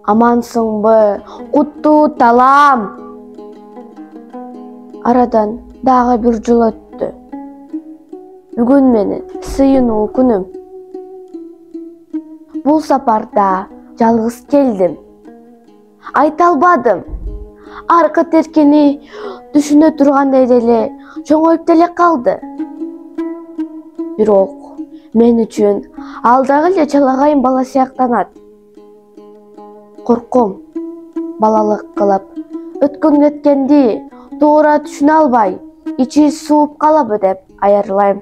Амансыңбы, куттуу талам. Арадан дагы бир жыл өттү. Бүгүн менин сыйынуу күнүм. Бул сапарда жалгыз келдим. Айта албадым. Аркы теркени түшүнө тургандай деле чоңоюп деле калды. Бирок мен үчүн ал дагы эле чалагайым бала сыяктанат. Корком, балалык кылып, өткөн кеткенди туура түшүнө албай, ичи сууп калабы деп аярлайм.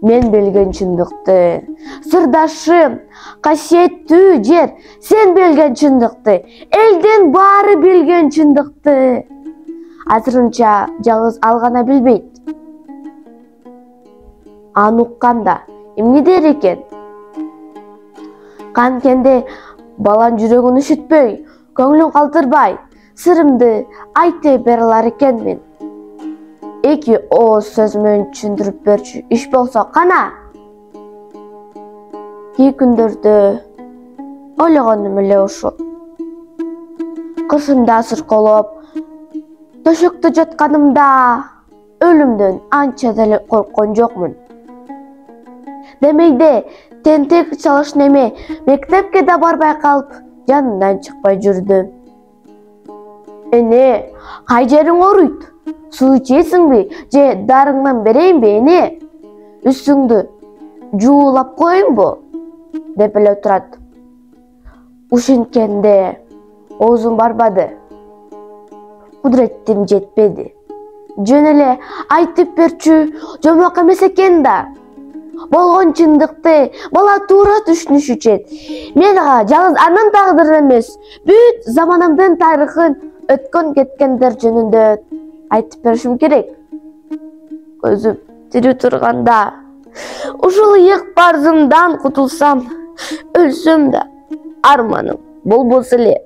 Мен билген чындыкты, сырдашым, касиеттүү жер, сен билген чындыкты, элдин баары билген чындыкты. Азырынча жалгыз ал гана билбейт. Аны укканда эмне дер экен? Канткенде баланын жүрөгүн үшүтпөй, көңүлүн калтырбай, сырымды айтып бере алар экенмин. Эки ооз сөз менен түшүндүрүп берчү иш болсо кана. Кей күндөрдө ойлогонум эле ушул. Кышында сырколоп, төшөктө жатканымда өлүмдөн анча деле корккон жокмун. Демейде тентек чалыш неме мектепке да барбай калып, жанынан чыкпай жүрдүм. Эне, кай жериң ооруйт? Суу ичесиңби же дарыңдан берейинби эне? Үстүңдү жуулап коеюңбу? Деп эле турат. Ушинткенде оозум барбады. Кудуреттим жетпеди. Жөн эле айтып берчү жомок эмес экен да. Болгон чындыкты бала туура түшүнүш үчүн мен ага жалгыз анын тагдырын эмес, бүт заманымдын тарыхын өткөн кеткендер жөнүндө айтып беришим керек. Көзүм тирүү турганда ушул ыйык парзымдан кутулсам, өлсөм да арманым болбосо эле.